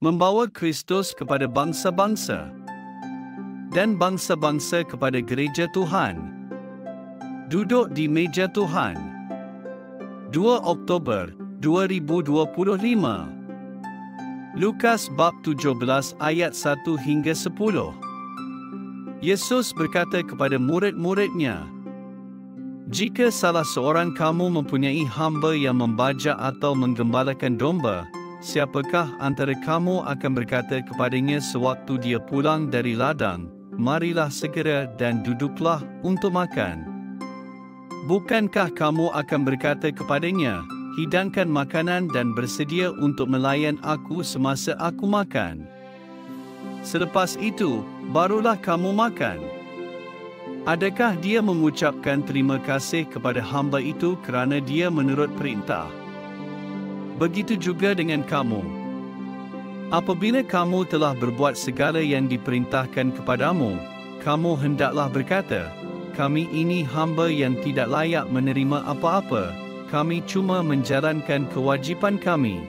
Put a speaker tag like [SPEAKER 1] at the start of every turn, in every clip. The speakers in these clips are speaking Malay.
[SPEAKER 1] membawa Kristus kepada bangsa-bangsa dan bangsa-bangsa kepada gereja Tuhan. Duduk di meja Tuhan. 2 Oktober 2025. Lukas bab 17 ayat 1 hingga 10. Yesus berkata kepada murid-muridnya, "Jika salah seorang kamu mempunyai hamba yang membajak atau menggembalakan domba, siapakah antara kamu akan berkata kepadanya sewaktu dia pulang dari ladang, 'Marilah segera dan duduklah untuk makan'? Bukankah kamu akan berkata kepadanya, 'Hidangkan makanan dan bersedia untuk melayan aku semasa aku makan. Selepas itu, barulah kamu makan'? Adakah dia mengucapkan terima kasih kepada hamba itu kerana dia menurut perintah? Begitu juga dengan kamu. Apabila kamu telah berbuat segala yang diperintahkan kepadamu, kamu hendaklah berkata, 'Kami ini hamba yang tidak layak menerima apa-apa, kami cuma menjalankan kewajipan kami.'"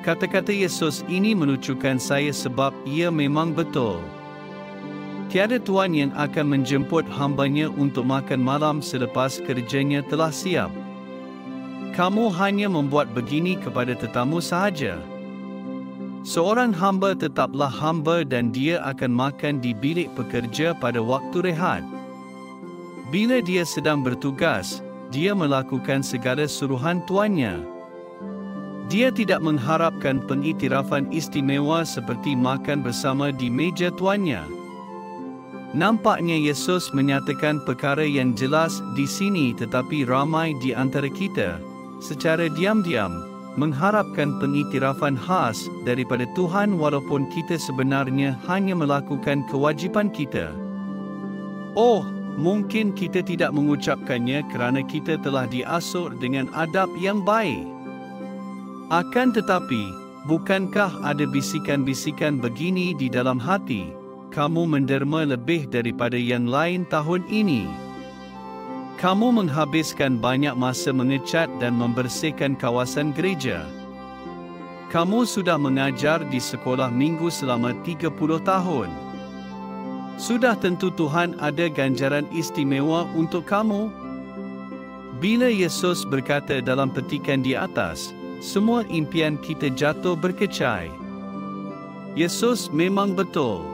[SPEAKER 1] Kata-kata Yesus ini menunjukkan saya sebab ia memang betul. Tiada tuan yang akan menjemput hambanya untuk makan malam selepas kerjanya telah siap. Kamu hanya membuat begini kepada tetamu sahaja. Seorang hamba tetaplah hamba dan dia akan makan di bilik pekerja pada waktu rehat. Bila dia sedang bertugas, dia melakukan segala suruhan tuannya. Dia tidak mengharapkan pengiktirafan istimewa seperti makan bersama di meja tuannya. Nampaknya Yesus menyatakan perkara yang jelas di sini, tetapi ramai di antara kita, secara diam-diam, mengharapkan pengiktirafan khas daripada Tuhan walaupun kita sebenarnya hanya melakukan kewajipan kita. Oh, mungkin kita tidak mengucapkannya kerana kita telah diasuh dengan adab yang baik. Akan tetapi, bukankah ada bisikan-bisikan begini di dalam hati, "Kamu menderma lebih daripada yang lain tahun ini. Kamu menghabiskan banyak masa mengecat dan membersihkan kawasan gereja. Kamu sudah mengajar di sekolah minggu selama 30 tahun. Sudah tentu Tuhan ada ganjaran istimewa untuk kamu." Bila Yesus berkata dalam petikan di atas, semua impian kita jatuh berkecai. Yesus memang betul.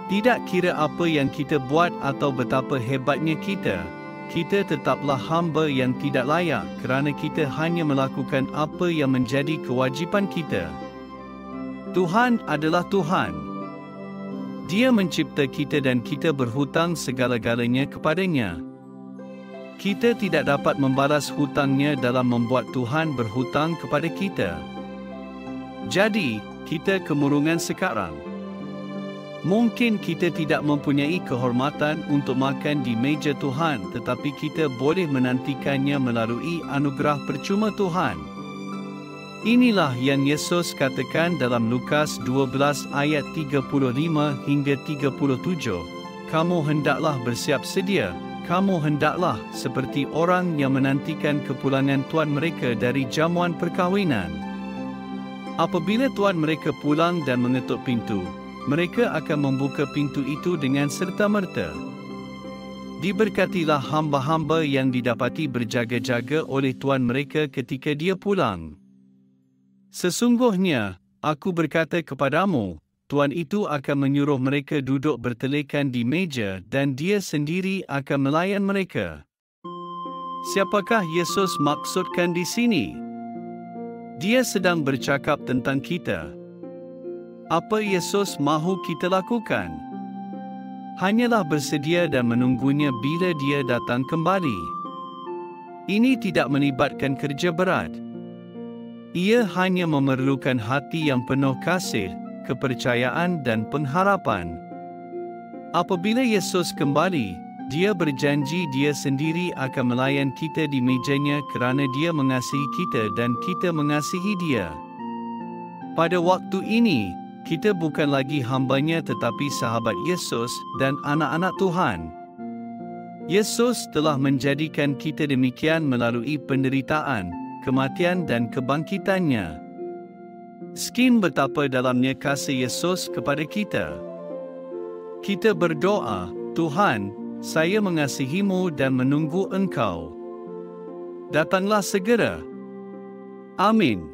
[SPEAKER 1] Tidak kira apa yang kita buat atau betapa hebatnya kita, kita tetaplah hamba yang tidak layak kerana kita hanya melakukan apa yang menjadi kewajipan kita. Tuhan adalah Tuhan. Dia mencipta kita dan kita berhutang segala-galanya kepadanya. Kita tidak dapat membalas hutangnya dalam membuat Tuhan berhutang kepada kita. Jadi, kita kemurungan sekarang. Mungkin kita tidak mempunyai kehormatan untuk makan di meja Tuhan, tetapi kita boleh menantikannya melalui anugerah percuma Tuhan. Inilah yang Yesus katakan dalam Lukas 12 ayat 35 hingga 37. "Kamu hendaklah bersiap sedia, kamu hendaklah seperti orang yang menantikan kepulangan tuan mereka dari jamuan perkahwinan. Apabila tuan mereka pulang dan mengetuk pintu, mereka akan membuka pintu itu dengan serta-merta. Diberkatilah hamba-hamba yang didapati berjaga-jaga oleh tuan mereka ketika dia pulang. Sesungguhnya, aku berkata kepadamu, tuan itu akan menyuruh mereka duduk bertelekan di meja dan dia sendiri akan melayan mereka." Siapakah Yesus maksudkan di sini? Dia sedang bercakap tentang kita. Apa Yesus mahu kita lakukan? Hanyalah bersedia dan menunggunya bila dia datang kembali. Ini tidak melibatkan kerja berat. Ia hanya memerlukan hati yang penuh kasih, kepercayaan dan pengharapan. Apabila Yesus kembali, dia berjanji dia sendiri akan melayan kita di mejanya kerana dia mengasihi kita dan kita mengasihi dia. Pada waktu ini, kita bukan lagi hambanya tetapi sahabat Yesus dan anak-anak Tuhan. Yesus telah menjadikan kita demikian melalui penderitaan, kematian dan kebangkitannya. Skin betapa dalamnya kasih Yesus kepada kita. Kita berdoa, Tuhan, saya mengasihimu dan menunggu Engkau. Datanglah segera. Amin.